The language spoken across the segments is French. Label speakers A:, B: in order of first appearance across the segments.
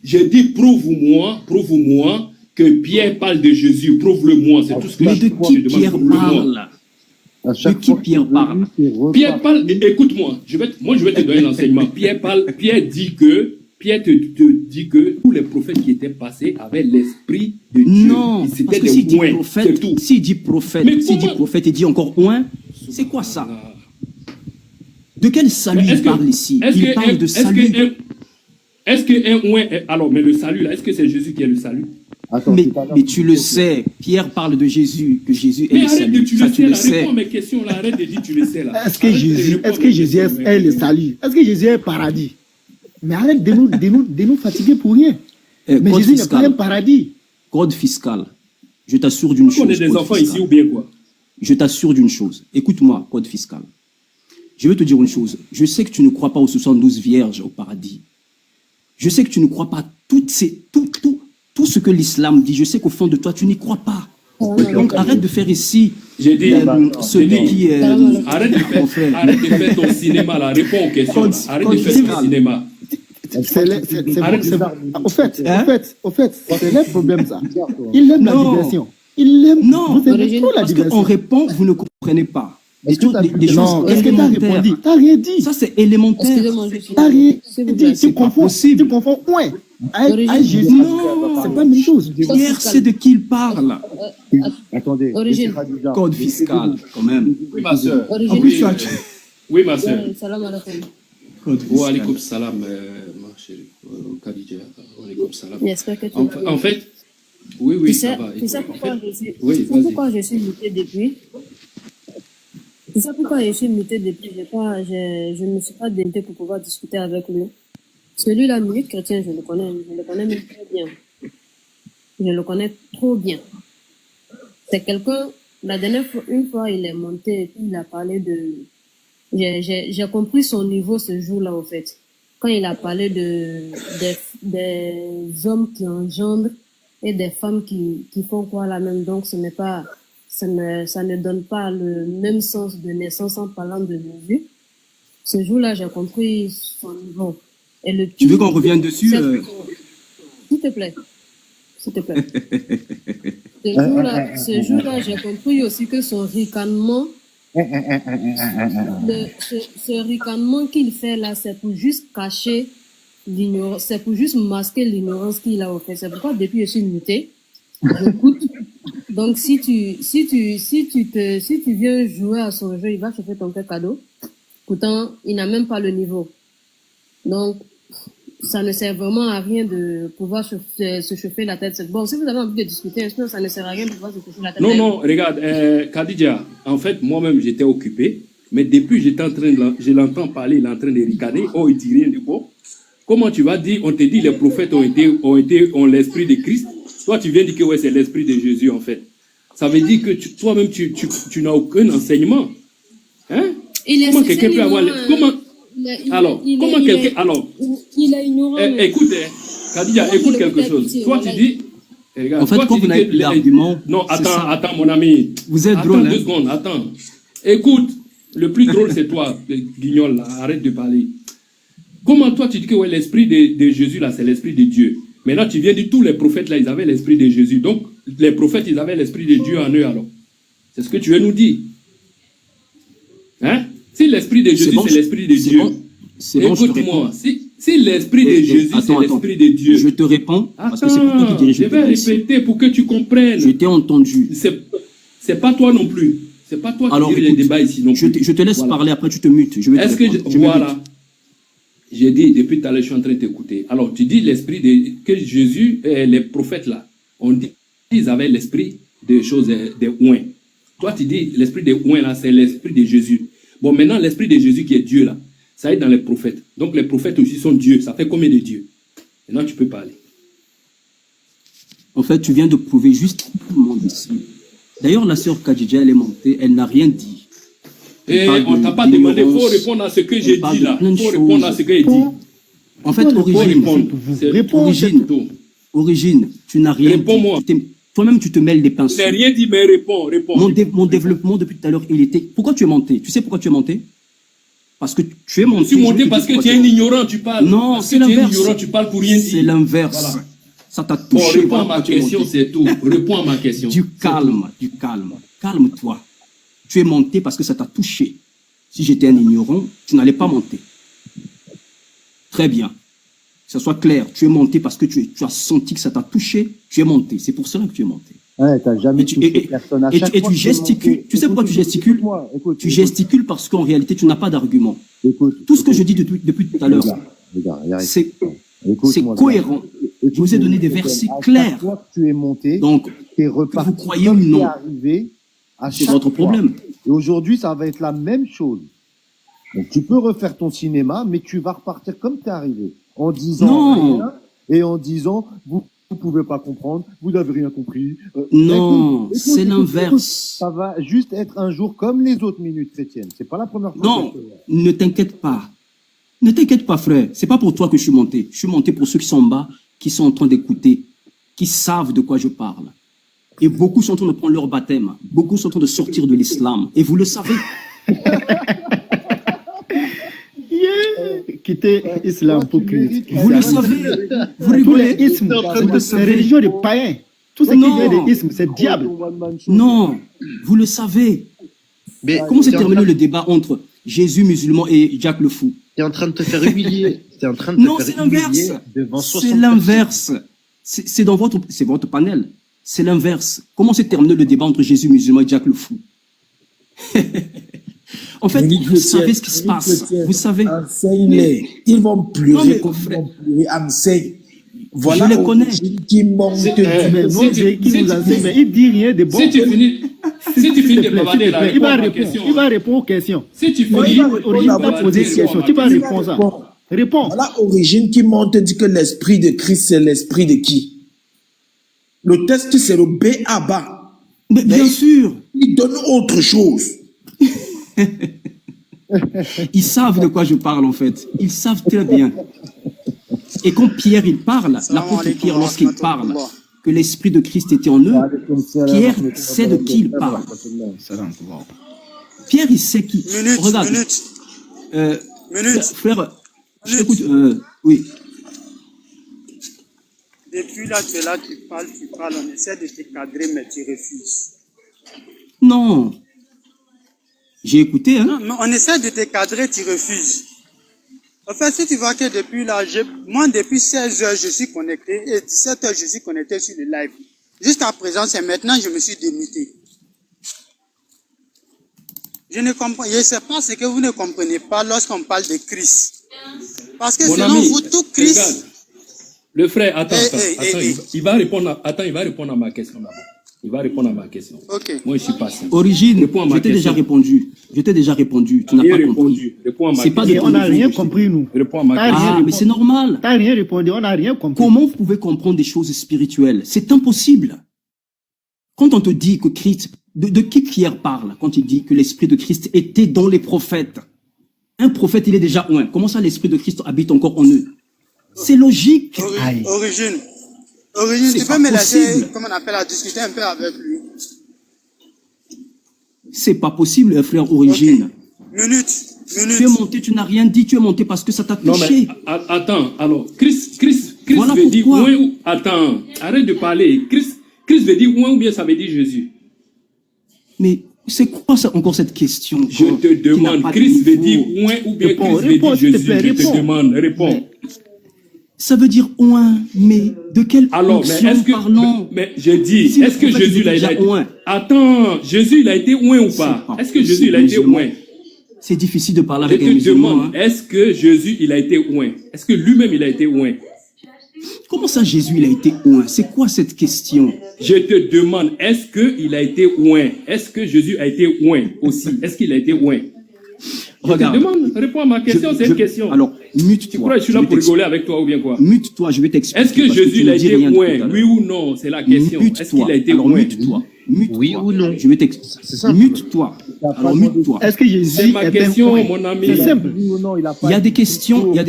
A: J'ai dit, prouve-moi que Pierre parle de Jésus. Prouve-le-moi. C'est tout ce que
B: Mais
A: je
B: de qui
A: demande.
B: Pierre parle? De qui Pierre parle?
A: Pierre parle, écoute-moi, je vais te donner l'enseignement. Pierre te dit que tous les prophètes qui étaient passés avaient l'esprit de Dieu.
B: Non, parce que s'il dit prophète, il dit encore oint. C'est quoi ça? De quel salut il parle ici? Il parle de salut.
A: Est-ce que oint, alors, mais le salut là, est-ce que c'est Jésus qui est le salut?
B: Attends, mais tu le sais, Pierre parle de Jésus, que Jésus est le salut.
A: Ça, tu le sais. Réponds à mes questions là, arrête de dire tu le sais là.
C: Est-ce que Jésus est le salut? Est-ce que Jésus est le paradis? Mais arrête de nous fatiguer pour rien. Mais Jésus n'est pas un paradis.
B: Code fiscal. Je t'assure d'une chose.
A: On est des enfants ici ou bien quoi?
B: Je t'assure d'une chose. Écoute-moi, code fiscal. Je vais te dire une chose. Je sais que tu ne crois pas aux 72 vierges au paradis. Je sais que tu ne crois pas tout ce que l'islam dit. Je sais qu'au fond de toi, tu n'y crois pas. Donc arrête de faire ici celui qui est...
A: Arrête de faire ton cinéma là. Réponds aux questions. Arrête de faire ton cinéma.
C: Au fait, c'est le problème ça. Il aime la diversion. Il aime
B: la diversion. On répond, vous ne comprenez pas.
C: Des choses qu'est-ce que tu as répondu? Tu n'as rien dit.
B: Ça, c'est élémentaire.
C: Tu n'as rien dit. Tu confonds point. Jésus, non, c'est pas la même chose.
B: Pierre sait de qui il parle.
D: Attendez,
B: code fiscal, quand même.
A: Oui, ma soeur. Oui, ma soeur.
E: Salam alaikum.
A: Wa alaikum salam, ma chérie. Khadija, wa alaikum salam.
E: J'espère que tu vas
A: en fait, oui, ça va.
E: Tu sais pourquoi je suis muté depuis? Tu sais pourquoi je suis muté depuis? Je ne me suis pas démuté pour pouvoir discuter avec lui. Celui-là, Minute Chrétien, je le connais même très bien. Je le connais trop bien. C'est quelqu'un, la dernière fois, une fois, il est monté et puis il a parlé de... J'ai compris son niveau ce jour-là, en fait. Quand il a parlé des hommes qui engendrent et des femmes qui font quoi la même. Donc, ce n'est pas... Ça ne donne pas le même sens de naissance en parlant de Jésus. Ce jour-là, j'ai compris son niveau. Et le
B: tu veux qu'on revienne dessus
E: S'il te plaît. Ce jour-là, j'ai compris aussi que son ricanement, ce ricanement qu'il fait là, c'est pour juste cacher l'ignorance, c'est pour juste masquer l'ignorance qu'il a fait. C'est pourquoi depuis je suis muté, j'écoute. Donc si tu viens jouer à son jeu, il va te faire ton cadeau. Pourtant, il n'a même pas le niveau. Donc, ça ne sert vraiment à rien de pouvoir se chauffer la tête. Bon, si vous avez envie de discuter, sinon ça ne sert à rien de pouvoir se chauffer la tête.
A: Non, regarde, Khadija, en fait, moi-même, j'étais occupé, mais depuis, je l'entends parler, il est en train de ricaner, oh, il dit rien de bon. Comment tu vas dire, on te dit les prophètes ont l'esprit de Christ, toi tu viens dire que ouais, c'est l'esprit de Jésus en fait. Ça veut dire que toi-même tu n'as aucun enseignement. Hein? Comment quelqu'un peut avoir...
E: Il a ignoré...
A: Écoute, Khadija, écoute quelque chose. Toi tu dis...
B: Regarde, en fait, quand vous n'avez plus d'argument...
A: Non, attends mon ami.
B: Vous êtes drôle,
A: Attends 2 secondes, attends. Écoute, le plus drôle c'est toi, Guignol, là, arrête de parler. Comment toi tu dis que ouais, l'esprit de Jésus là c'est l'esprit de Dieu. Maintenant tu viens de dire tous les prophètes là ils avaient l'esprit de Jésus. Donc les prophètes ils avaient l'esprit de Dieu en eux alors. C'est ce que tu veux nous dire. Hein? Si l'esprit de Jésus c'est l'esprit de Dieu. Écoute-moi. Si l'esprit de Jésus c'est l'esprit de Dieu.
B: Je te réponds parce que c'est pour toi qui dirige.
A: Je vais répéter pour que tu comprennes.
B: Je t'ai entendu.
A: C'est pas toi non plus. C'est pas toi qui dirige les débats ici non plus.
B: Je te laisse parler après tu te mutes.
A: Est-ce que voilà. J'ai dit, depuis tout à l'heure, je suis en train de t'écouter. Alors, tu dis que Jésus, les prophètes là, on dit qu'ils avaient l'esprit des choses, des oints. Toi, tu dis, l'esprit des oints là, c'est l'esprit de Jésus. Bon, maintenant, l'esprit de Jésus qui est Dieu là, ça est dans les prophètes. Donc, les prophètes aussi sont Dieu. Ça fait combien de dieux? Maintenant, tu peux parler.
B: En fait, tu viens de prouver juste tout le monde ici. D'ailleurs, la sœur Khadija, elle est montée, elle n'a rien dit.
A: Et on ne t'a pas demandé, il faut répondre à ce que j'ai dit là. Il faut répondre à ce que j'ai dit.
B: En fait, Origine, tu n'as rien dit.
A: Réponds-moi.
B: Toi-même, tu te mêles des pinceaux.
A: Je n'ai rien dit, mais réponds.
B: Mon développement depuis tout à l'heure, il était... Pourquoi tu es monté? Tu sais pourquoi tu es monté? parce que tu es
A: Je
B: monté.
A: suis monté parce que tu es un ignorant, tu parles.
B: Non,
A: parce
B: c'est
A: que tu es un
B: l'inverse.
A: ignorant, tu parles pour rien dire.
B: C'est l'inverse.
A: Voilà.
B: Ça t'a
A: Bon,
B: touché.
A: réponds à
B: voilà,
A: ma
B: tu es
A: question,
B: monté.
A: c'est tout. Réponds à ma question.
B: Du calme, du calme. Calme-toi. Tu es monté parce que ça t'a touché. Si j'étais un ignorant, tu n'allais pas monter. Très bien. Que ce soit clair, tu es monté parce que tu as senti que ça t'a touché, tu es monté. C'est pour cela que tu es monté.
C: Ouais, t'as jamais
B: Et tu,
C: touché personne. À chaque
B: et
C: fois
B: tu
C: que tu es
B: gesticules.
C: monté-
B: Tu sais pourquoi tu gesticules?
C: Écoute-moi, écoute,
B: Tu
C: écoute,
B: gesticules parce qu'en réalité, tu n'as pas d'argument.
C: écoute,
B: Tout ce que je dis depuis tout à l'heure,
C: les gars, y arrive.
B: c'est
C: Écoute-moi,
B: cohérent. Je vous ai donné des versets
C: à
B: clairs.
C: chaque fois que tu es monté,
B: Donc,
C: t'es reparti.
B: que vous croyez
C: comme
B: ou non,
C: t'es arrivé, à
B: c'est
C: chaque
B: votre
C: fois.
B: problème.
C: Et aujourd'hui, ça va être la même chose. Donc, tu peux refaire ton cinéma, mais tu vas repartir comme tu es arrivé. En disant
B: Non.
C: rien et en disant, vous pouvez pas comprendre, vous n'avez rien compris.
B: Non,
C: écoute,
B: c'est
C: écoute,
B: l'inverse.
C: ça va juste être un jour comme les autres minutes chrétiennes. C'est pas la première fois.
B: Non,
C: que je fais.
B: ne t'inquiète pas. Ne t'inquiète pas, frère. C'est pas pour toi que je suis monté. Je suis monté pour ceux qui sont en bas, qui sont en train d'écouter, qui savent de quoi je parle. Et beaucoup sont en train de prendre leur baptême. Beaucoup sont en train de sortir de l'islam. Et vous le savez.
C: Quitter l'islam pour Christ.
B: Vous le savez. Vous
C: Tous les
B: rigolez.
C: ismes,
B: Vous le
C: c'est
B: savez.
C: religion des païens. Tout ce qui
B: Non.
C: vient des ismes, c'est diable.
B: Non, vous le savez.
D: Mais
B: Comment s'est
D: t'es en
B: terminé
D: train-
B: le débat entre Jésus musulman et Jack le fou?
D: T'es en train de te faire humilier. T'es en train de
B: Non,
D: te
B: c'est
D: faire humilier
B: l'inverse.
D: devant
B: C'est
D: 60
B: l'inverse. C'est dans votre panel. C'est l'inverse. Comment s'est terminé le débat entre Jésus musulman et Jack le fou? En fait, vous savez ce qui se passe. Vous savez.
F: Enseigne-les. Ils vont
B: Non,
F: pleurer
B: mais
F: comme ils
B: frère,
F: vont pleurer. Enseigne. Voilà
B: je les connais.
F: Origine qui monte.
C: Mais non,
A: Si tu-
C: c'est qui
A: si
C: nous
A: tu-
C: enseigne, mais il dit rien de bon.
A: Si tu finis, si tu finis de bavarder là,
C: il
A: réponds
C: va
A: à ma
C: répondre.
A: question.
C: Il va répondre aux questions.
A: Si tu
F: Oui,
A: finis,
F: il va
C: Origine
F: répondre
C: va
F: à
C: poser des
A: réponds à
C: questions.
A: ma
C: Tu vas
A: question.
C: répondre ça. Réponds.
F: Voilà Origine qui monte dit que l'esprit de Christ, c'est l'esprit de qui? Le test, c'est le B à bas.
B: Mais bien
F: Mais-
B: sûr,
F: Il donne autre chose.
B: ils savent de quoi je parle en fait. Ils savent très bien. Et quand Pierre il parle, l'apôtre Pierre lorsqu'il parle que l'esprit de Christ était en eux, Pierre sait de qui il parle. Pierre il sait qui. Regarde. Frère, je t'écoute. Oui.
G: Depuis là, tu es là, tu parles, on essaie de te cadrer, mais tu refuses.
B: Non. J'ai écouté, hein.
G: Non, mais on essaie de te cadrer, tu refuses. En fait, si tu vois que depuis là, moi, depuis 16 heures, je suis connecté, et 17 heures, je suis connecté sur le live. Jusqu'à présent, c'est maintenant, je me suis démuté. Je ne comprends, je ne sais pas ce que vous ne comprenez pas lorsqu'on parle de Christ. Parce que
A: Mon
G: selon
A: ami,
G: vous, tout Christ,
A: regarde. Le frère, attends,
G: Eh,
A: il va répondre à ma question d'abord. Il va répondre à ma question.
G: ok.
A: Moi, je suis patient.
B: Origine,
A: Réponds à ma
B: je t'ai déjà
A: question.
B: répondu. Je t'ai déjà répondu. Tu n'as
A: Rien
B: pas compris.
A: répondu. Réponds à ma
B: C'est pas
A: question.
B: de
C: Et on n'a
B: ton
C: rien
B: niveau.
C: compris, nous.
A: Réponds à ma
C: Ah,
A: question.
B: Ah, mais c'est normal.
C: T'as rien répondu, on n'a rien compris.
B: Comment vous pouvez comprendre des choses spirituelles? C'est impossible. Quand on te dit que Christ, de qui Pierre parle quand il dit que l'esprit de Christ était dans les prophètes? Un prophète, il est déjà un. Comment ça l'esprit de Christ habite encore en eux? C'est logique.
G: Origine,
B: C'est
G: tu
B: pas
G: peux me laisser,
B: possible.
G: comment on appelle, à discuter un peu avec lui.
B: C'est pas possible, frère Origine.
G: Minute.
B: Tu es monté, tu n'as rien dit, tu es monté parce que ça t'a
A: Non,
B: touché.
A: mais attends, alors, Christ
B: Voilà
A: veut dire
B: pourquoi.
A: ouin ou. Attends, arrête de parler. Christ veut dire ouin ou bien ça veut dire Jésus.
B: Mais c'est quoi ça, encore cette question?
A: Je te demande, Christ veut dire ouin ou bien
C: Réponds,
A: Christ veut dire
C: réponds, s'il te
A: Jésus.
C: plaît,
A: Je te
C: réponds.
A: demande, réponds.
B: Ça veut dire oin, mais de quelle
A: Alors, mais
B: onction
A: est-ce que.
B: parlons?
A: Mais j'ai dit,
B: Si le
A: est-ce que
B: prophète
A: Jésus
B: était
A: il a
B: déjà
A: été.
B: oint.
A: Attends, Jésus il a été ouin ou pas?
B: pas
A: Est-ce que Jésus il a été
B: possible,
A: ouin?
B: C'est difficile de parler
A: Je
B: avec un
A: te
B: musulman.
A: demande,
B: Hein.
A: est-ce que Jésus il a été ouin? Est-ce que lui-même il a été ouin?
B: Comment ça, Jésus, il a été oint? C'est quoi cette question?
A: Je te demande, est-ce qu'il a été ouin? Est-ce que Jésus a été ouin aussi? Est-ce qu'il a été ouin?
B: Regarde.
A: Je te demande, réponds à ma question, c'est une question.
B: Alors, mute-toi.
A: Tu crois que je suis là pour rigoler avec toi ou bien quoi?
B: Mute-toi, je vais t'expliquer.
A: Est-ce que
B: parce
A: Jésus
B: tu
A: il a
B: ne dis
A: été
B: rien depuis tout à
A: ouin?
B: l'heure.
A: Oui ou non? C'est la question. Est-ce
B: Mute-toi.
A: qu'il a été
B: Alors,
A: ouin?
B: mute-toi. Mute-toi.
D: Oui ou non?
B: Je vais t'expliquer.
D: C'est simple.
B: Mute-toi. Alors, mute-toi.
C: Est-ce que Jésus
A: C'est ma
C: est
A: question,
C: un
A: mon ami.
C: C'est simple.
B: Il y a des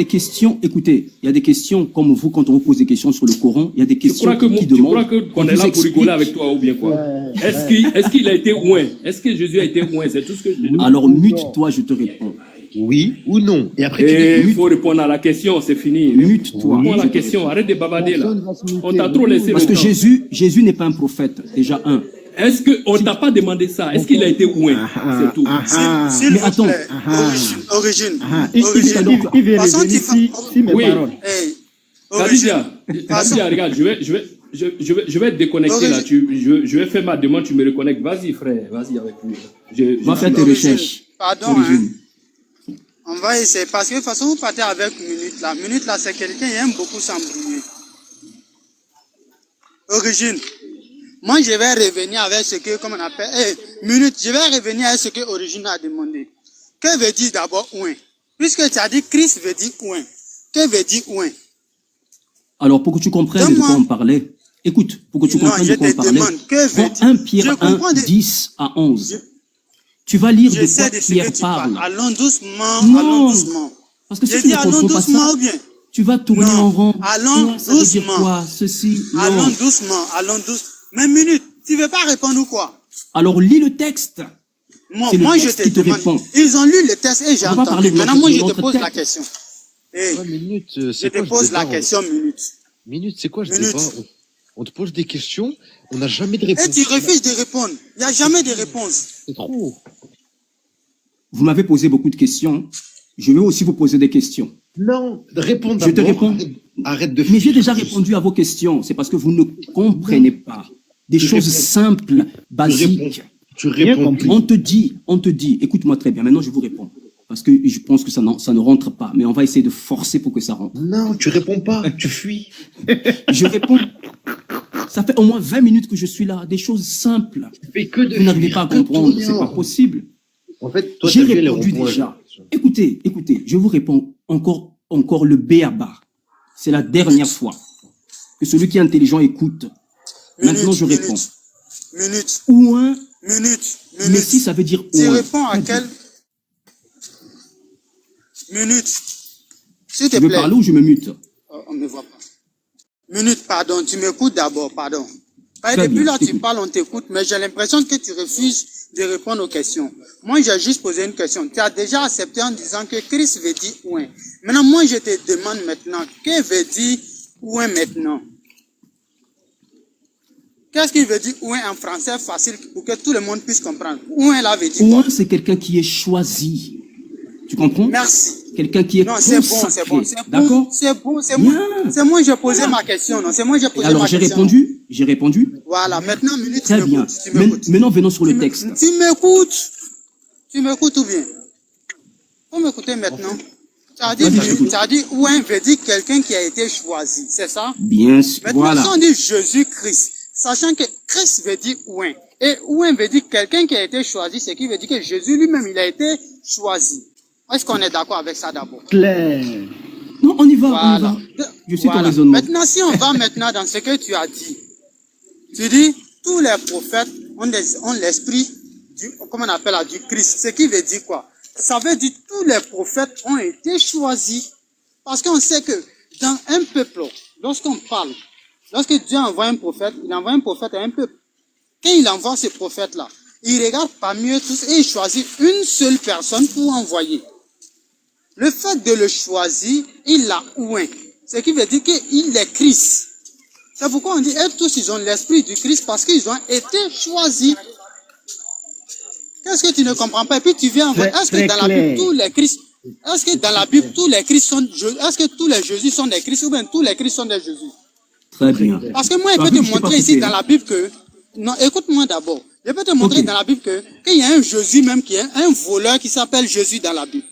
B: questions, écoutez, il y a des questions comme vous, quand on vous pose des questions sur le Coran, il y a des
A: Tu
B: questions
A: crois
B: qui demandent.
A: qu'on est là pour rigoler avec toi ou bien quoi? Est-ce qu'il a été ouin? Est-ce que Jésus a été ouin? C'est tout ce que je te demande.
B: Alors, mute-toi, je te réponds.
D: Oui ou non. Et après,
A: Et
D: tu
A: il faut répondre à la question, c'est fini.
B: Mute-toi.
A: Réponds à la question, arrête de babader là.
C: Personne va se muter.
A: On t'a trop laissé
B: Parce
A: le
B: que
A: temps.
B: Jésus n'est pas un prophète, déjà un.
A: Est-ce qu'on t'a pas demandé ça? Est-ce qu'il a été ouin? C'est tout.
G: S'il
B: Mais
G: vous
B: attends.
G: plaît, origine.
C: Il
G: Origine.
C: veut
G: Passons,
C: revenir si mes
A: Oui.
C: paroles.
G: Hey, origine.
A: Khadija, regarde, je vais te déconnecter
G: Origine.
A: là. Je vais faire ma demande, tu me reconnectes. Vas-y, frère, vas-y avec lui.
B: Va faire tes
G: Origine.
B: recherches.
G: Pardon, hein.
B: Origine.
G: On va essayer. Parce que de toute façon, vous partez avec Minute là. Minute là, c'est quelqu'un qui aime beaucoup s'embrouiller. Origine. Moi, je vais revenir avec ce que, comment on appelle, Minute, je vais revenir avec ce que Origine a demandé. Que veut dire d'abord ouin? Puisque tu as dit Christ veut dire ouin. Que veut dire ouin?
B: Alors, pour que tu comprennes de quoi on parlait, écoute, pour que tu
G: Non,
B: comprennes
G: je
B: de quoi on
G: te
B: parlait,
G: demande, que veut
B: prends
G: dire-
B: 1 Pierre
G: Je
B: 1,
G: comprends des-
B: 10 à 11. Tu vas lire
G: Je
B: de
G: sais
B: quoi
G: de ce que
B: Pierre
G: tu parles.
B: parle.
G: Allons doucement,
B: Non.
G: allons doucement.
B: Parce que si
G: J'ai
B: tu
G: dit
B: ne
G: allons
B: comprends pas
G: doucement
B: ça,
G: ou bien?
B: tu vas tourner
G: Non.
B: en rond.
G: Allons
B: Toi, ça veut dire
G: doucement.
B: quoi? Ceci,
G: Allons
B: non.
G: doucement, allons doucement. Mais Minute, tu veux pas répondre ou quoi?
B: Alors, lis le texte.
G: Moi,
B: C'est le
G: moi je
B: texte
G: te
B: qui te
G: demande.
B: répond.
G: Ils ont lu le test et j'ai
B: On va pas parler
G: entendu.
B: de
G: Maintenant,
B: notre-
G: moi,
B: de
G: je te
B: notre
G: pose
B: tête.
G: la question. Hey,
D: 3 minutes.
G: je
D: C'est
G: te
D: quoi
G: pose
D: ce
G: la
D: débat
G: question, Minute.
D: Minute, c'est quoi ce
G: Minute.
D: débat on te pose des questions, on n'a jamais de
G: Et
D: réponse.
G: tu refuses de répondre. Il n'y a jamais de réponse.
D: C'est trop.
B: Vous m'avez posé beaucoup de questions. Je vais aussi vous poser des questions.
D: Non, réponds
B: Je te
D: d'abord.
B: réponds.
D: Arrête de
B: Mais j'ai
D: fuir.
B: déjà répondu à vos questions. C'est parce que vous ne comprenez pas des
D: Tu
B: choses
D: réponds.
B: simples,
D: Tu
B: basiques.
D: réponds. Tu réponds.
C: compris.
B: On te dit, écoute-moi très bien, maintenant je vous réponds. Parce que je pense que ça ne rentre pas, mais on va essayer de forcer pour que ça rentre.
D: Non, tu réponds pas, tu fuis.
B: Je réponds. Ça fait au moins 20 minutes que je suis là, des choses simples.
D: Tu fais que de
B: Vous n'arrivez
D: fuir,
B: pas à
D: que
B: comprendre,
D: tourner
B: c'est
D: en
B: pas
D: rond.
B: possible.
D: En fait, toi,
B: J'ai
D: t'as vu les
B: répondu
D: ronds-points,
B: déjà.
D: là.
B: Écoutez, je vous réponds encore le B à bas. C'est la dernière fois que celui qui est intelligent écoute. Maintenant, je réponds.
G: Minute.
B: Ou un,
G: Minute.
B: mais
G: Minute.
B: si ça veut dire
G: Tu
B: ou un.
G: réponds à quelle minute? S'il te
B: Tu veux
G: plaît.
B: parler ou je me mute?
G: Oh, on ne me voit pas. Minute, pardon, tu m'écoutes d'abord, pardon.
B: Très
G: Depuis
B: bien,
G: là,
B: je
G: tu
B: t'écoute.
G: parles, on t'écoute, mais j'ai l'impression que tu refuses de répondre aux questions. Moi, j'ai juste posé une question. Tu as déjà accepté en disant que Christ veut dire ouin. Maintenant, moi, je te demande maintenant, que veut dire ouin maintenant? Qu'est-ce qu'il veut dire ouin en français facile pour que tout le monde puisse comprendre? Ouin là veut dire
B: Ou
G: quoi?
B: un, c'est quelqu'un qui est choisi. Tu comprends?
G: Merci.
B: Quelqu'un qui est
G: Non, c'est bon,
B: consacré.
G: c'est bon, c'est bon,
B: D'accord?
G: c'est bon, c'est moi.
B: Bien.
G: C'est moi, j'ai posé ma question, non? C'est moi, j'ai posé
B: Alors,
G: ma
B: j'ai
G: question.
B: répondu. J'ai répondu.
G: Voilà, maintenant, minute, tu
B: Très bien.
G: m'écoutes. Tu m'écoutes.
B: Maintenant, venons sur le
G: Tu
B: texte.
G: Tu m'écoutes. Tu m'écoutes ou bien? Faut m'écouter maintenant. Tu as dit,
B: Vas-y, je t'écoute.
G: tu as dit, ouin veut dire quelqu'un qui a été choisi, c'est ça?
B: Bien sûr.
G: Maintenant,
B: Voilà.
G: si on dit Jésus-Christ, sachant que Christ veut dire ouin, et ouin veut dire quelqu'un qui a été choisi, c'est qui veut dire que Jésus lui-même, il a été choisi. Est-ce qu'on est d'accord avec ça d'abord?
C: Clair.
B: Non, on y va, on y
G: Voilà.
B: va. Je suis ton
G: Voilà.
B: raisonnement.
G: Maintenant, si on va maintenant dans ce que tu as dit, tu dis, tous les prophètes ont l'esprit du, comment on appelle là, du Christ. Ce qui veut dire quoi? Ça veut dire tous les prophètes ont été choisis. Parce qu'on sait que dans un peuple, lorsqu'on parle, lorsque Dieu envoie un prophète, il envoie un prophète à un peuple. Quand il envoie ce prophète-là, il regarde parmi eux tous et il choisit une seule personne pour envoyer. Le fait de le choisir, il l'a ouin. Ce qui veut dire qu'il est Christ. C'est pourquoi on dit, eux tous, ils ont l'esprit du Christ parce qu'ils ont été choisis. Qu'est-ce que tu ne comprends pas? Et puis tu viens envoyer. Est-ce que
C: Très
G: dans la
C: clair.
G: Bible, tous les Christ, est-ce que dans la Bible, tous les Christ sont, est-ce que tous les Jésus sont des Christ ou bien tous les Christ sont des Jésus?
B: Très bien.
G: Parce que moi, je
B: T'as
G: peux
B: vu,
G: te
B: je t'ai pas
G: montrer ici
B: coupé,
G: dans
B: hein.
G: la Bible que, non, écoute-moi d'abord. Je peux te montrer
B: Ok.
G: dans la Bible qu'il y a un Jésus même qui est un voleur qui s'appelle Jésus dans la Bible.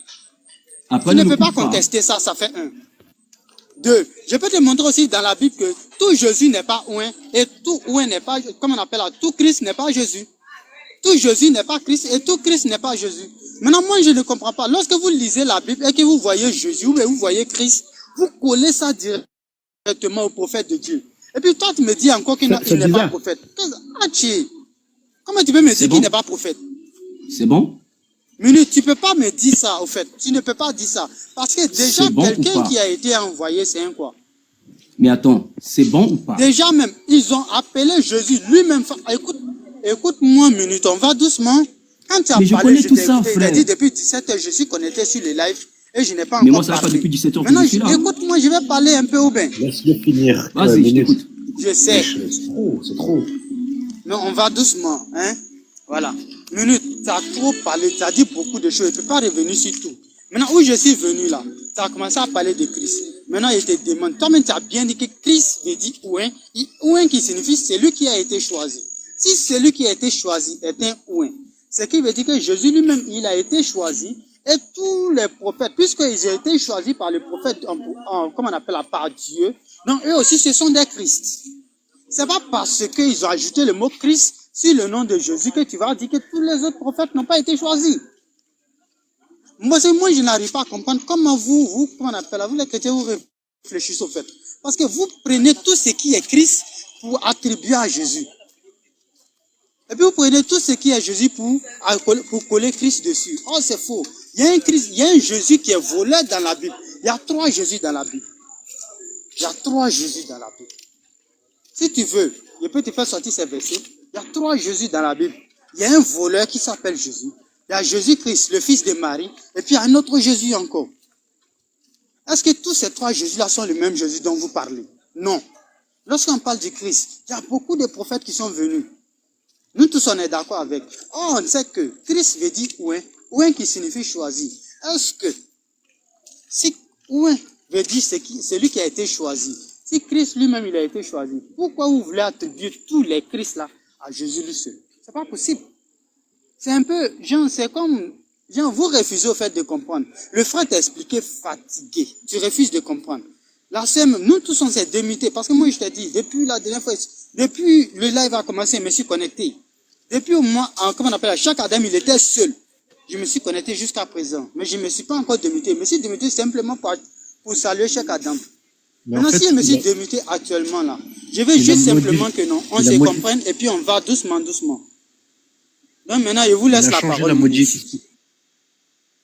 B: Après,
G: Tu ne
B: me
G: peux pas
B: coupe
G: contester ça, ça fait un. Deux, je peux te montrer aussi dans la Bible que tout Jésus n'est pas ouin et tout ouin n'est pas, comment on appelle là, tout Christ n'est pas Jésus. Tout Jésus n'est pas Christ et tout Christ n'est pas Jésus. Maintenant, moi, je ne comprends pas. Lorsque vous lisez la Bible et que vous voyez Jésus ou bien vous voyez Christ, vous collez ça directement au prophète de Dieu. Et puis toi, tu me dis encore qu'il
C: C'est
G: n'est pas
C: bizarre.
G: prophète. Comment tu peux me dire
B: C'est
G: qu'il
B: bon?
G: n'est pas prophète?
B: C'est bon?
G: Minute, tu peux pas me dire ça, au fait. Tu ne peux pas dire ça. Parce que déjà,
B: C'est bon ou
G: quelqu'un
B: pas?
G: qui a été envoyé, c'est un quoi?
B: Mais attends, c'est bon ou pas?
G: Déjà même, ils ont appelé Jésus lui-même. Écoute-moi une minute, on va doucement. Quand tu as
B: Mais je
G: parlé,
B: connais
G: je
B: tout
G: t'ai
B: ça,
G: écouté. Il a
B: frère.
G: dit depuis 17h, je suis connecté sur les lives et je n'ai pas
B: Mais
G: encore
B: moi, ça fait pas
G: parlé.
B: depuis 17 heures que
G: Maintenant,
B: je suis là.
G: écoute-moi, je vais parler un peu au bain.
D: Laisse-le finir.
B: Vas-y, je
D: Minute.
B: t'écoute.
G: Je sais.
D: C'est trop, c'est trop.
G: Mais on va doucement, hein. Voilà. Minute, tu as trop parlé, tu as dit beaucoup de choses. Tu ne peux pas revenir sur tout. Maintenant, où je suis venu là, tu as commencé à parler de Christ. Maintenant, il te demande. Toi-même, tu as bien dit que Christ veut dire ouin. Ouin qui signifie celui qui a été choisi. Si celui qui a été choisi est un ouin, ce qui veut dire que Jésus lui-même, il a été choisi. Et tous les prophètes, puisqu'ils ont été choisis par les prophètes, comment on appelle là, par Dieu, donc eux aussi, ce sont des Christ. C'est pas parce qu'ils ont ajouté le mot Christ sur le nom de Jésus que tu vas dire que tous les autres prophètes n'ont pas été choisis. Moi, je n'arrive pas à comprendre comment vous, comment on appelle là, vous les chrétiens, vous réfléchissez au fait. Parce que vous prenez tout ce qui est Christ pour attribuer à Jésus. Et puis vous prenez tout ce qui est Jésus pour coller Christ dessus. Oh, c'est faux. Il y a un Christ, il y a un Jésus qui est volé dans la Bible. Il y a 3 Jésus dans la Bible. Il y a 3 Jésus dans la Bible. Si tu veux, je peux te faire sortir ces versets. Il y a 3 Jésus dans la Bible. Il y a un voleur qui s'appelle Jésus. Il y a Jésus-Christ, le fils de Marie. Et puis il y a un autre Jésus encore. Est-ce que tous ces 3 Jésus-là sont le même Jésus dont vous parlez? Non. Lorsqu'on parle du Christ, il y a beaucoup de prophètes qui sont venus. Nous tous, on est d'accord avec. Oh, on sait que Christ veut dire ouin. Ouin qui signifie choisi. Est-ce que, si ouin veut dire celui qui a été choisi, si Christ lui-même il a été choisi, pourquoi vous voulez attribuer tous les Christ là à Jésus lui seul? C'est pas possible. C'est un peu, genre, c'est comme, genre, vous refusez au fait de comprendre. Le frère t'a expliqué fatigué. Tu refuses de comprendre. La semaine, nous tous on s'est démutés. Parce que moi je t'ai dit, depuis la dernière fois, depuis le live a commencé, je me suis connecté. Depuis au moins, comment on appelle, à chaque Adam, il était seul. Je me suis connecté jusqu'à présent. Mais je ne me suis pas encore démuté. Je me suis démuté simplement pour saluer chaque Adam.
D: Mais
G: maintenant,
D: en fait,
G: si je me suis démuté actuellement là, je veux juste simplement que non, on se comprenne et puis on va doucement, doucement. Donc maintenant, je vous laisse la parole.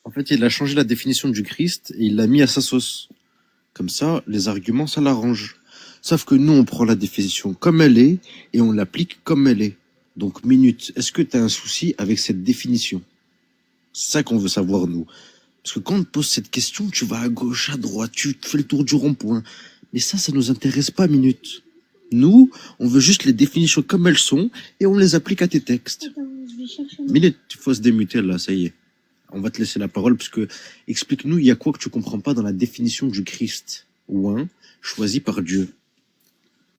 D: En fait, il a changé la définition du Christ et il l'a mis à sa sauce. Comme ça, les arguments, ça l'arrange. Sauf que nous, on prend la définition comme elle est et on l'applique comme elle est. Donc, minute, est-ce que tu as un souci avec cette définition? C'est ça qu'on veut savoir, nous. Parce que quand on te pose cette question, tu vas à gauche, à droite, tu fais le tour du rond-point. Mais ça nous intéresse pas, minute. Nous, on veut juste les définitions comme elles sont et on les applique à tes textes. Minute, il faut se démuter là, ça y est. On va te laisser la parole parce que explique-nous, il y a quoi que tu comprends pas dans la définition du Christ, ouin, choisi par Dieu.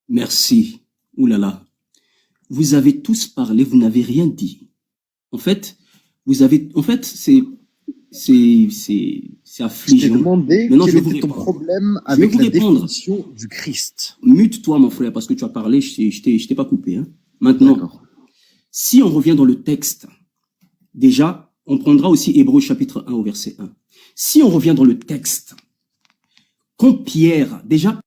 B: Merci. Ouh là là. Vous avez tous parlé, vous n'avez rien dit. En fait, c'est affligeant.
D: Je t'ai demandé quel était ton problème avec la définition du Christ.
B: Mute-toi, mon frère, parce que tu as parlé, je t'ai pas coupé. Hein. Maintenant, si on revient dans le texte, déjà, on prendra aussi Hébreux chapitre 1 au verset 1. Si on revient dans le texte, quand Pierre, déjà,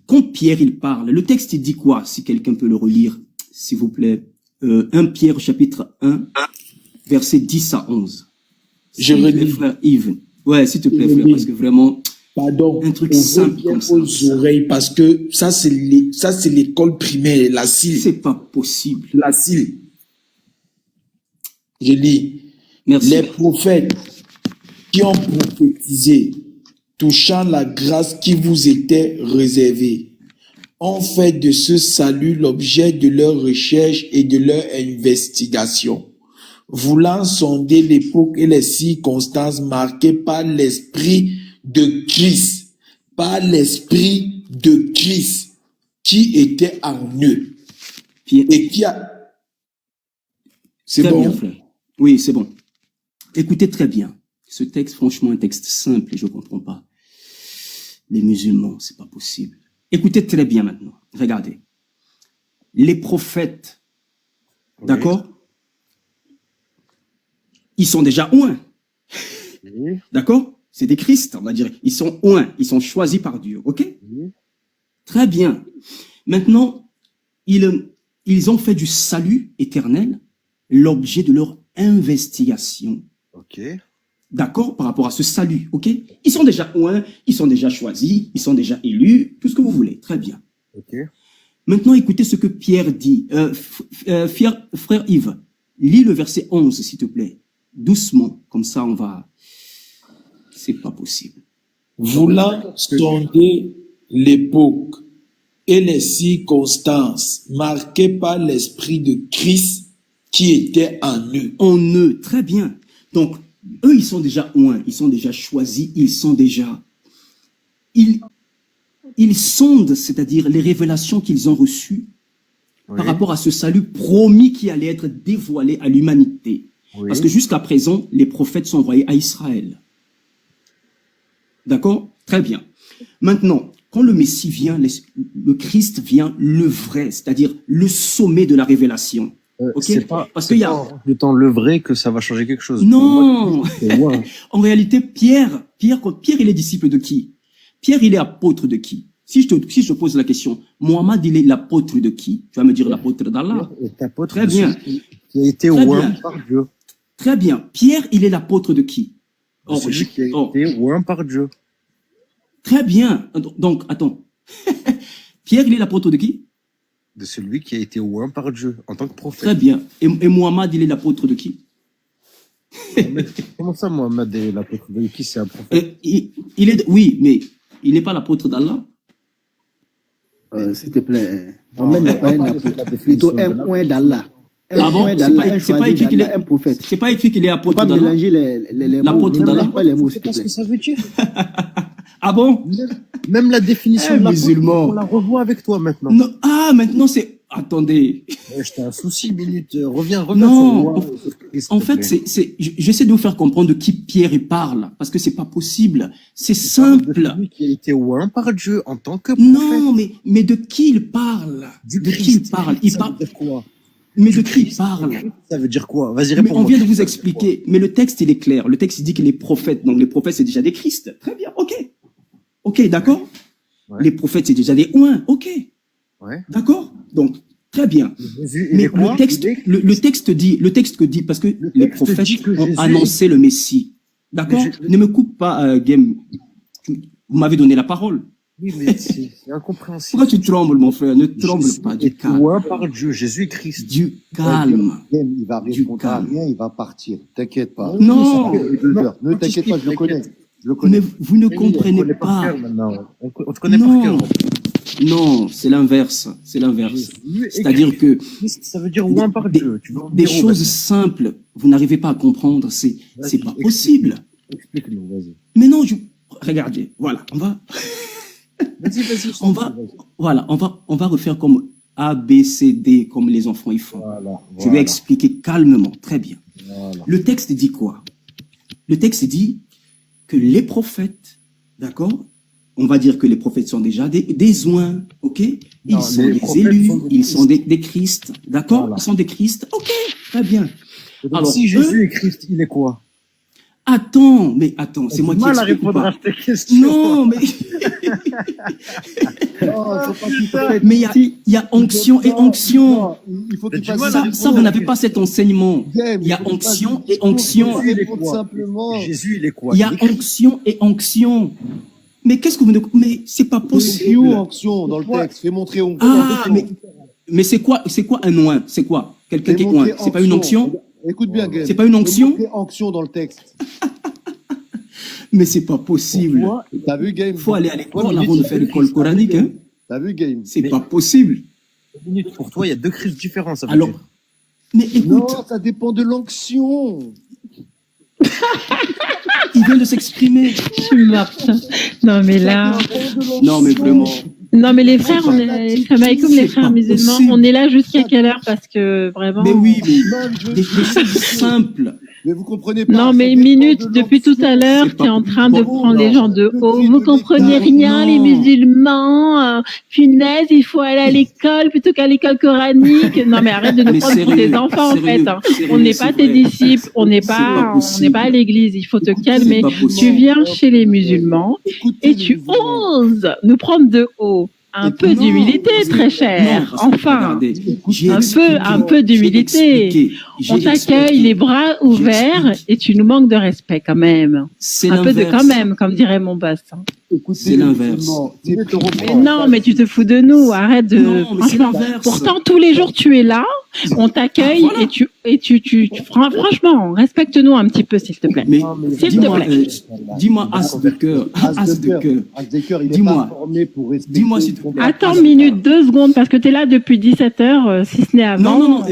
B: quand Pierre, il parle, le texte, il dit quoi? Si quelqu'un peut le relire, s'il vous plaît. 1 Pierre, chapitre 1, verset 10 à 11.
F: Je relis.
B: Frère Yves. Ouais, s'il te plaît, frère, parce que vraiment,
F: pardon,
B: un truc simple comme ça.
F: aux oreilles, parce que ça, c'est l'école primaire, la CIL.
B: C'est pas possible.
F: La CIL. Je lis.
B: Merci.
F: Les prophètes qui ont prophétisé touchant la grâce qui vous était réservée, ont fait de ce salut l'objet de leur recherche et de leur investigation, voulant sonder l'époque et les circonstances marquées par l'esprit de Christ, qui était en eux. Et qui a...
B: C'est bon, bien, frère. Oui, c'est bon. Écoutez très bien. Ce texte, franchement, un texte simple, et je ne comprends pas. Les musulmans, c'est pas possible. Écoutez très bien maintenant. Regardez. Les prophètes, oui. D'accord? Ils sont déjà oints. Oui. D'accord? C'est des Christ, on va dire. Ils sont oints, ils sont choisis par Dieu. Ok? Oui. Très bien. Maintenant, ils ont fait du salut éternel l'objet de leur investigation.
D: Ok.
B: D'accord, par rapport à ce salut, ok? Ils sont déjà oints, ils sont déjà choisis, ils sont déjà élus, tout ce que vous voulez, très bien.
D: Ok.
B: Maintenant, écoutez ce que Pierre dit. Frère Yves, lis le verset 11, s'il te plaît. Doucement, comme ça on va... C'est pas possible.
F: Voulant sonder l'époque et les circonstances marquées par l'esprit de Christ qui était en eux.
B: En eux, très bien. Donc, eux, ils sont déjà oints, ils sont déjà choisis, ils sont déjà... Ils sondent, c'est-à-dire les révélations qu'ils ont reçues par rapport à ce salut promis qui allait être dévoilé à l'humanité.
D: Oui.
B: Parce que jusqu'à présent, les prophètes sont envoyés à Israël. D'accord? Très bien. Maintenant, quand le Messie vient, le Christ vient, le vrai, c'est-à-dire le sommet de la révélation. Ok?
D: C'est pas
B: parce qu'il y a
D: le temps le vrai que ça va changer quelque chose.
B: non.
D: Moi,
B: En réalité, Pierre, il est disciple de qui? Pierre, il est apôtre de qui? Si je te pose la question, Mohammed, il est l'apôtre de qui? Tu vas me dire l'apôtre d'Allah.
D: est apôtre
B: Très bien.
D: qui a été
B: Très
D: oint
B: bien.
D: par Dieu.
B: Très bien. Pierre, il est l'apôtre de qui?
D: C'est lui qui a été oint par Dieu.
B: Très bien. Donc, attends. Pierre, il est l'apôtre de qui?
D: De celui qui a été oint par Dieu en tant que prophète.
B: Très bien. Et Mohammed, il est l'apôtre de qui?
D: Comment ça, Mohammed est l'apôtre de qui? C'est un prophète.
B: Oui, mais il n'est pas l'apôtre d'Allah.
C: S'il te plaît, Mohamed n'est pas un apôtre, plutôt un oint d'Allah.
B: Ah bon? C'est pas écrit qu'il est
C: un prophète.
B: C'est pas écrit qu'il est
C: Faut
B: apôtre
C: pas
B: d'Allah.
C: mélanger les mots.
B: L'apôtre
C: Ne
B: d'Allah.
C: mélange pas les mots, s'il te
D: C'est pas ce
C: plaît.
D: que ça veut dire.
B: Ah bon?
D: Même la définition de la
B: musulman.
D: on la revoit avec toi maintenant.
B: Non. Ah, maintenant c'est... Attendez.
D: J'étais un souci, minute. Reviens
B: Non.
D: sur Christ,
B: En
D: s'il te
B: fait,
D: plaît.
B: j'essaie de vous faire comprendre de qui Pierre il parle, parce que c'est pas possible. C'est
D: De
B: simple.
D: celui qui a été oint par Dieu en tant que prophète.
B: Non, mais de qui il parle?
D: Du
B: De qui
D: Christ.
B: il parle? Il
D: Ça
B: parle.
D: veut dire quoi?
B: Mais
D: Du
B: de qui il
D: Christ.
B: parle?
D: Ça veut dire quoi? Vas-y,
B: Mais
D: réponds-moi.
B: on vient de vous
D: Ça veut dire
B: expliquer. Mais le texte, il est clair. Le texte, il dit qu'il est prophète. Donc, les prophètes, c'est déjà des Christ. Très bien. OK. OK, d'accord?
D: Ouais.
B: Les prophètes, c'est déjà des oints. OK.
D: quoi? Ouais.
B: D'accord? Donc, très bien.
D: Jésus, il
B: Mais
D: est quoi?
B: le texte,
D: Il est-
B: le texte dit, parce que
D: Le
B: les
D: texte
B: prophètes
D: dit que
B: ont
D: Jésus-
B: annoncé le Messie. D'accord?
D: Mais
B: Ne me coupe pas, Game. Vous m'avez donné la parole.
D: Oui, mais c'est incompréhensible.
B: Pourquoi tu trembles, mon frère? Ne tremble pas. Du
D: Jésus est
B: calme.
D: oint par Dieu, Jésus-Christ.
B: Du calme.
H: Il va
B: Du
H: répondre à
B: calme.
H: rien, il va partir. T'inquiète pas.
B: Non.
H: Ne t'inquiète pas, je le connais. Je le connais.
B: Mais vous ne
D: On
B: comprenez
D: connaît par
B: pas.
D: cœur maintenant. On te connaît par
B: Non.
D: cœur.
B: Non, c'est l'inverse. C'est l'inverse.
D: Jésus est
B: C'est-à-dire que
D: Christ, ça veut dire oint par
B: des-
D: Dieu. Tu veux en
B: des
D: dire où,
B: choses
D: vas-y?
B: simples, vous n'arrivez pas à comprendre. C'est
D: Vas-y,
B: pas
D: explique.
B: possible.
D: Explique-nous, vas-y.
B: Mais non, regardez. Voilà,
D: Vas-y.
B: on va refaire comme A, B, C, D, comme les enfants y font.
D: Voilà.
B: Je vais expliquer calmement. Très bien.
D: Voilà.
B: Le texte dit quoi? Le texte dit que les prophètes, d'accord? On va dire que les prophètes sont déjà des oints, ok? Ils
D: Non,
B: sont
D: les
B: des
D: prophètes
B: élus,
D: sont des
B: ils sont
D: Christ.
B: des Christ, d'accord?
D: Voilà.
B: Ils sont des Christ, ok? Très bien.
D: Et donc,
B: Alors,
D: si Jésus est Christ, il est quoi?
B: Attends, c'est moi qui
D: mal à
B: explique ou
D: répondre
B: pas?
D: à cette question.
B: Non, mais mais il y a onction et onction.
H: Il faut
D: Mais
H: qu'il
D: tu
H: fasse
D: vois,
B: Ça, vous n'avez pas cet enseignement.
H: Game,
B: Il y a
H: faut qu'il
B: onction
H: fasse
B: et onction.
H: Jésus,
D: Il est
H: répond
D: quoi?
H: simplement.
D: Jésus, il est quoi?
B: Il y a
D: Il est Christ.
B: onction et onction. Mais qu'est-ce que vous ne... Mais c'est pas
H: C'est où
B: possible.
H: onction dans le texte? Fais montrer onction.
B: Ah, mais c'est quoi un oint? C'est quoi? Quelqu'un qui est oint? C'est pas une onction?
H: Écoute bien, Game.
B: C'est pas une onction?
H: Fais montrer onction dans le texte.
B: Mais c'est pas possible.
H: T'as vu, Game?
B: Faut aller à l'école avant de faire l'école coranique, hein?
H: T'as vu, Game?
B: C'est pas possible.
D: Pour toi, il y a deux Christ différents, ça veut
B: Alors,
D: dire.
B: mais écoute,
H: Non, ça dépend de l'onction.
B: il vient de s'exprimer.
I: Je suis morte. Non, mais là.
B: Non, mais vraiment.
I: Non, mais les frères, on est. Salam alaikum, les
B: C'est
I: frères
B: pas
I: musulmans,
B: possible.
I: on est là jusqu'à quelle heure? Parce que vraiment.
B: Mais oui, mais
H: Non, je-
B: des choses simples.
H: Mais vous comprenez pas.
I: Non,
H: ça
I: mais
H: dépend
I: minute,
H: de
I: depuis tout à l'heure,
B: C'est
I: tu es
B: pas
I: en train de
B: bon,
I: prendre les
H: non.
I: gens de
H: Le
I: haut.
H: degré
I: Vous
H: de
I: comprenez
H: l'écart,
I: rien, les
B: non.
I: musulmans. Punaise, il faut aller à l'école plutôt qu'à l'école coranique. Non, mais arrête de nous
B: Mais
I: prendre pour
B: sérieux,
I: des enfants, en
B: sérieux,
I: fait. Hein.
B: sérieux,
I: On n'est
B: c'est
I: pas tes
B: vrai.
I: disciples, on n'est
B: C'est
I: pas,
B: pas
I: on n'est pas à l'église. Il faut te calmer.
B: pas possible.
I: Tu viens chez les musulmans
H: Écoutez
I: et
H: les
I: tu
H: musulmans.
I: oses nous prendre de haut. Un peu
B: Non,
I: d'humilité,
B: parce que-
I: très
B: non,
I: cher.
B: parce que,
I: Enfin,
B: regardez, j'ai
I: un
B: expliqué,
I: peu d'humilité.
B: j'ai
I: on t'accueille
B: expliqué.
I: les bras ouverts
B: J'explique.
I: et tu nous manques de respect quand même.
B: C'est
I: Un peu de
B: l'inverse.
I: quand même, comme dirait mon boss. Hein.
H: Écoutez,
B: C'est l'inverse.
I: Mais non, mais tu te fous de nous, arrête de...
B: Non, mais c'est
I: Franchement,
B: l'inverse.
I: pourtant, tous les jours, tu es là, on t'accueille,
B: Voilà.
I: franchement, respecte-nous un petit peu, s'il te plaît.
B: Mais
I: S'il te
B: dis-moi,
I: plaît.
B: dis-moi, as de cœur, as de cœur.
H: As-de-cœur, il est
B: Dis-moi.
H: pas formé pour respecter.
B: Dis-moi s'il te plaît.
I: Attends une minute, 2 secondes, parce que tu es là depuis 17h, si ce n'est avant.
B: Non,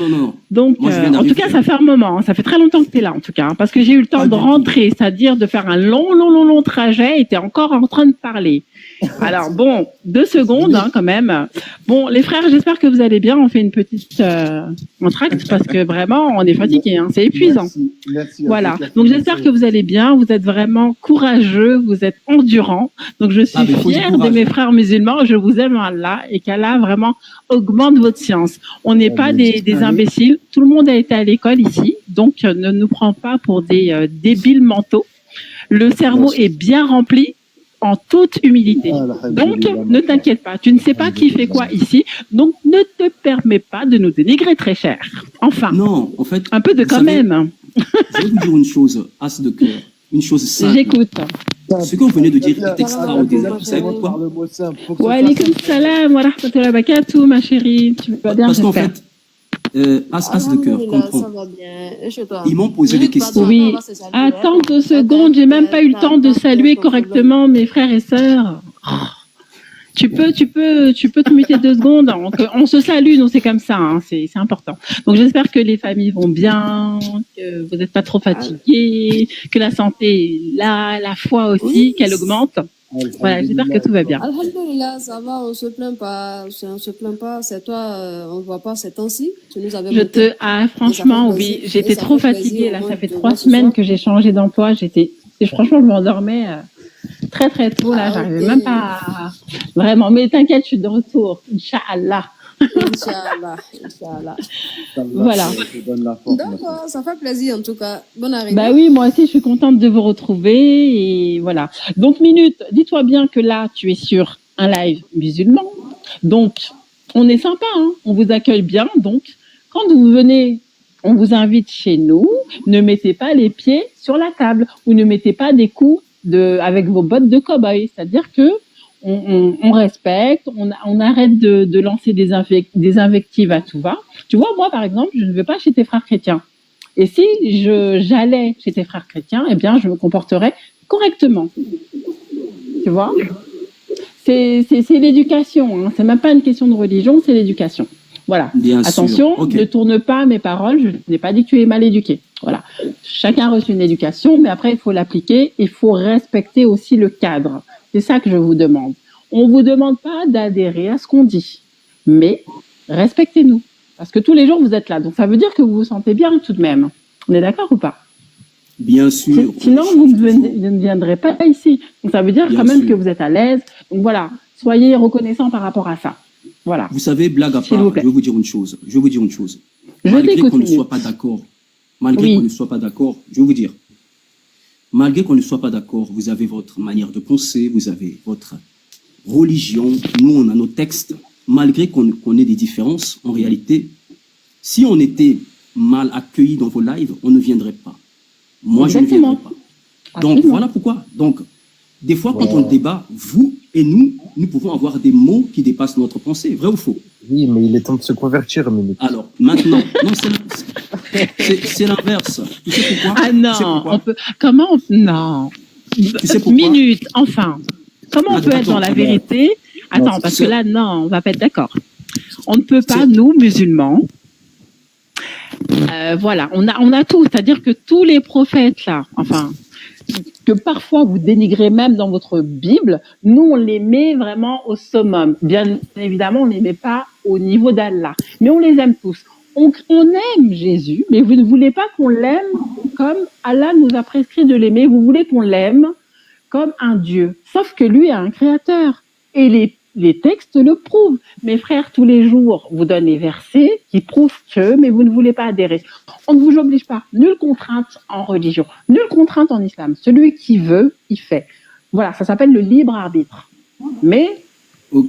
B: non.
I: Donc,
B: Moi, je viens
I: en tout
B: d'arriver.
I: cas, ça fait un moment, hein. Ça fait très longtemps que tu es là, en tout cas, hein, parce que j'ai eu le temps
B: Pas
I: de
B: du tout.
I: rentrer, c'est-à-dire de faire un long trajet, et tu es encore en train de parler. Alors, bon, 2 secondes, hein, quand même. Bon, les frères, j'espère que vous allez bien. On fait une petite entracte, parce que vraiment, on est fatigué, hein. C'est épuisant.
H: Merci.
I: Voilà.
H: As-de-cœur.
I: Donc, j'espère que vous allez bien. Vous êtes vraiment courageux. Vous êtes endurants. Donc, je suis
B: Ah, mais faut du
I: fière de
B: courage.
I: mes frères musulmans. Je vous aime, Allah, et qu'Allah vraiment augmente votre science. On n'est pas des imbéciles. Tout le monde a été à l'école ici. Donc, ne nous prends pas pour des débiles mentaux. Le cerveau est bien rempli en toute humilité. Donc, ne t'inquiète pas. Tu ne sais pas qui fait quoi ici. Donc, ne te permets pas de nous dénigrer, très cher. Enfin.
B: Non, en fait.
I: Un peu de
B: vous
I: quand
B: savez,
I: même.
B: Je vais vous dire une chose, as de cœur. Une chose simple.
I: J'écoute.
B: Ce que vous venez de dire est extraordinaire. Vous savez pourquoi?
I: Wa alaykoum salam wa rahmatullahi wa barakatuh, ma chérie. Tu vas bien,
B: Parce qu'en
I: j'espère.
B: fait, as de cœur, comprends.
E: Ça va bien. Et chez toi?
B: Ils m'ont posé des questions.
I: Oui. Attends 2 secondes. J'ai même pas eu le temps de saluer correctement mes frères et sœurs. Tu peux te muter 2 secondes. On se salue, nous, c'est comme ça, hein, c'est important. Donc, j'espère que les familles vont bien, que vous n'êtes pas trop fatigués, que la santé est là, la foi aussi, qu'elle augmente. Voilà, j'espère que tout va bien.
E: Alhamdulillah, ça va, on se plaint pas, c'est toi, on voit pas ces temps-ci, tu nous avais
I: Franchement, oui, j'étais trop fatiguée, là, ça fait 3 semaines que j'ai changé d'emploi, franchement, je m'endormais très très tôt, là, j'arrivais même pas à... Vraiment, mais t'inquiète, je suis de retour, Inch'Allah.
E: Inch'Allah.
I: Voilà.
E: D'accord, ça fait plaisir en tout cas. Bonne arrivée.
I: Bah oui, moi aussi, je suis contente de vous retrouver et voilà. Donc, Minute, dis-toi bien que là, tu es sur un live musulman. Donc, on est sympa, hein, on vous accueille bien. Donc, quand vous venez, on vous invite chez nous, ne mettez pas les pieds sur la table ou ne mettez pas des coups avec vos bottes de cow-boy. C'est-à-dire que on respecte, on arrête de lancer des invectives à tout va. Tu vois, moi, par exemple, je ne vais pas chez tes frères chrétiens. Et si j'allais chez tes frères chrétiens, eh bien, je me comporterais correctement. Tu vois? C'est l'éducation, hein. C'est même pas une question de religion, c'est l'éducation. Voilà.
B: Bien
I: Attention,
B: sûr. Okay.
I: Ne tourne pas mes paroles, je n'ai pas dit que tu es mal éduqué. Voilà. Chacun a reçu une éducation, mais après, il faut l'appliquer, il faut respecter aussi le cadre. C'est ça que je vous demande. On ne vous demande pas d'adhérer à ce qu'on dit, mais respectez-nous. Parce que tous les jours, vous êtes là. Donc, ça veut dire que vous vous sentez bien tout de même. On est d'accord ou pas?
B: Bien sûr.
I: Sinon, vous ne viendrez pas ici. Donc, ça veut dire quand même que vous êtes à l'aise. Donc, voilà. Soyez reconnaissants par rapport à ça. Voilà.
B: Vous savez, blague à part, je vais vous dire une chose. Malgré qu'on ne soit pas d'accord, je vais vous dire, malgré qu'on ne soit pas d'accord, vous avez votre manière de penser, vous avez votre religion, nous on a nos textes, malgré qu'on ait des différences, en réalité, si on était mal accueillis dans vos lives, on ne viendrait pas. Moi, je ne viendrai pas. Donc, voilà pourquoi. Donc, des fois, quand on débat, vous et nous pouvons avoir des mots qui dépassent notre pensée. Vrai ou faux?
D: Oui, mais il est temps de se convertir.
B: Alors, maintenant, non, c'est l'inverse. Tu sais pourquoi?
I: Ah non, on peut... Comment Non.
B: Tu sais pourquoi?
I: Minute, enfin. Comment on peut être dans la vérité? Attends, parce que là, non, on va pas être d'accord. On ne peut pas, nous, musulmans, voilà, on a tout. C'est-à-dire que tous les prophètes, là, enfin... que parfois vous dénigrez même dans votre Bible, nous on les met vraiment au summum. Bien évidemment, on ne les met pas au niveau d'Allah, mais on les aime tous. On aime Jésus, mais vous ne voulez pas qu'on l'aime comme Allah nous a prescrit de l'aimer, vous voulez qu'on l'aime comme un Dieu. Sauf que lui est un créateur, et les textes le prouvent. Mes frères, tous les jours, vous donnent les versets qui prouvent que, mais vous ne voulez pas adhérer. On ne vous oblige pas. Nulle contrainte en religion, nulle contrainte en islam. Celui qui veut, il fait. Voilà, ça s'appelle le libre arbitre. Mais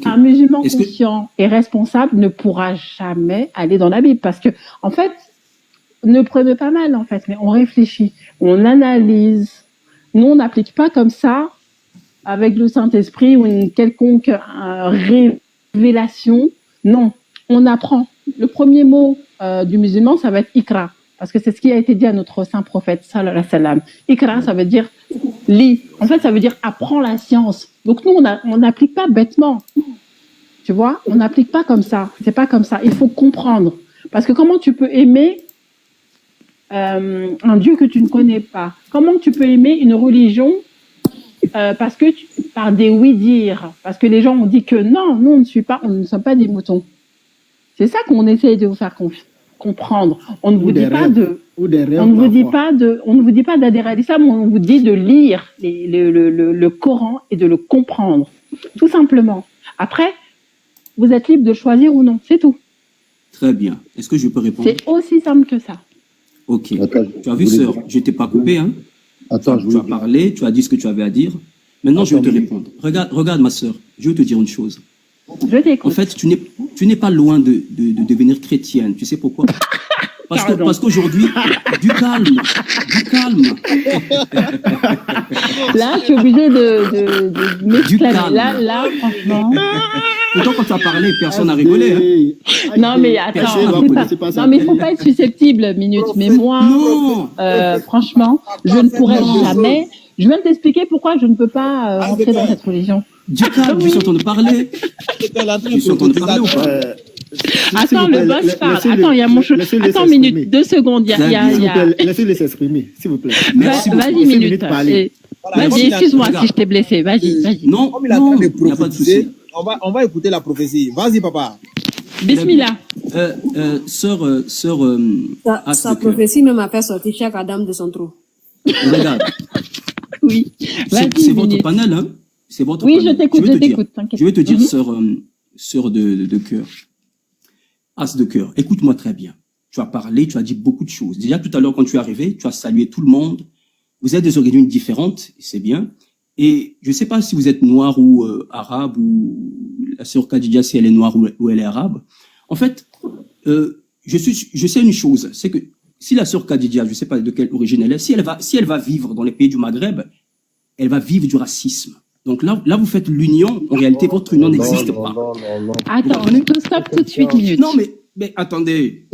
I: un musulman conscient et responsable ne pourra jamais aller dans la Bible. Parce que, en fait, ne prenez pas mal, en fait, mais on réfléchit, on analyse. Nous, on n'applique pas comme ça avec le Saint-Esprit ou une quelconque révélation. Non, on apprend. Le premier mot du musulman, ça va être ikra, parce que c'est ce qui a été dit à notre saint prophète, sallallahu alayhi wa sallam. Ikra, ça veut dire lis. En fait, ça veut dire apprends la science. Donc nous, on n'applique pas bêtement. Tu vois, on n'applique pas comme ça. C'est pas comme ça. Il faut comprendre. Parce que comment tu peux aimer un Dieu que tu ne connais pas? Comment tu peux aimer une religion parce que par des oui-dire? Parce que les gens ont dit que non, nous on ne sommes pas des moutons. C'est ça qu'on essaie de vous faire comprendre. On ne vous dit pas on ne vous dit pas d'adhérer à l'islam, on vous dit de lire le Coran et de le comprendre. Tout simplement. Après, vous êtes libre de choisir ou non. C'est tout.
B: Très bien. Est-ce que je peux répondre?
I: C'est aussi simple que ça.
B: Ok. Attends, tu as vu, sœur, je t'ai pas coupé, hein?
H: Attends,
B: tu as parlé, tu as dit ce que tu avais à dire. Maintenant, je vais te répondre. Regarde, ma sœur, je vais te dire une chose.
I: Je t'écoute.
B: En fait, tu n'es pas loin de devenir chrétienne. Tu sais pourquoi? Parce qu'aujourd'hui, du calme.
I: Là, je suis obligée de m'exclamer. Là, franchement.
B: Pourtant, quand tu as parlé, personne n'a rigolé. Hein.
I: Non, mais attends. Non, mais il ne faut pas être susceptible, Minute. Mais moi, franchement, je ne pourrais jamais. Je viens de t'expliquer pourquoi je ne peux pas rentrer dans cette religion.
B: Du calme, je suis en train de parler. Je suis en train de parler ou pas?
I: Attends, le boss parle. Attends, il y a mon Attends, Minute, 2 secondes.
C: Laissez-les s'exprimer, s'il vous plaît.
I: Vas-y, Minute. Vas-y, excuse-moi si je t'ai blessé. Vas-y.
B: Non, il n'y a pas de souci.
J: On va écouter la prophétie. Vas-y, papa.
I: Bismillah.
B: Sœur,
E: sa prophétie même a fait sortir chaque Adam de son trou.
B: Regarde.
I: Oui.
B: C'est votre panel, hein? C'est votre
I: oui,
B: panel.
I: Je t'écoute, t'inquiète.
B: Je vais te dire, sœur de cœur. As de cœur. Écoute-moi très bien. Tu as parlé, tu as dit beaucoup de choses. Déjà, tout à l'heure, quand tu es arrivé, tu as salué tout le monde. Vous êtes des origines différentes, c'est bien. Et je ne sais pas si vous êtes noir ou arabe, ou la sœur Khadija, si elle est noire ou elle est arabe. En fait, je sais une chose, c'est que si la sœur Khadija, je ne sais pas de quelle origine elle est, si elle va vivre dans les pays du Maghreb, elle va vivre du racisme. Donc là, vous faites l'union. En réalité, votre union n'existe pas.
I: Attends, stop tout de suite, Minute.
B: Non, mais attendez.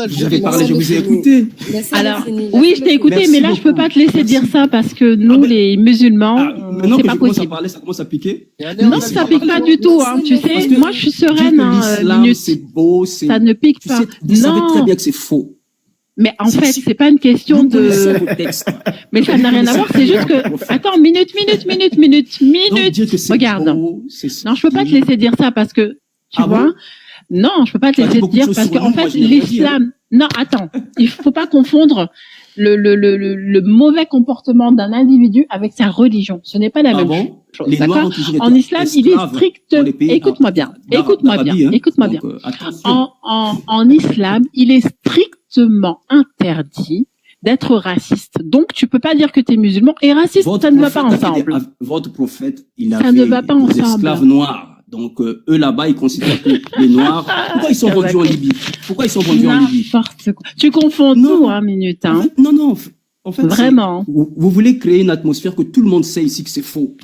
B: J'avais parlé, je vous ai écouté.
I: Alors, oui, je t'ai écouté, mais là, je peux pas te laisser dire ça parce que nous, les musulmans, c'est pas possible.
B: Parler, ça commence à piquer.
I: Non, ça pique pas du tout, hein. Tu sais, moi, je suis sereine, Minute.
B: C'est beau,
I: ça ne pique pas.
B: Vous savez très bien que c'est faux.
I: Mais en fait, c'est pas une question de. Mais ça n'a rien à voir. C'est juste que. Attends, minute. Regarde. Non, je peux pas te laisser dire ça parce que tu vois. Non, je peux pas te laisser dire parce qu'en fait, l'islam. Non, attends. Il faut pas confondre le mauvais comportement d'un individu avec sa religion. Ce n'est pas la même chose. D'accord. En islam, il est strict. Écoute-moi bien. En islam, il est strictement interdit d'être raciste. Donc, tu peux pas dire que tu es musulman et raciste, ça ne va pas ensemble.
B: Votre prophète, il avait des esclaves noirs. Donc, eux là-bas, ils considèrent que les noirs, pourquoi ils sont vendus en Libye?
I: Tu confonds tout, hein, Minute, hein.
B: Non. En fait,
I: vraiment.
B: Vous voulez créer une atmosphère que tout le monde sait ici que c'est faux.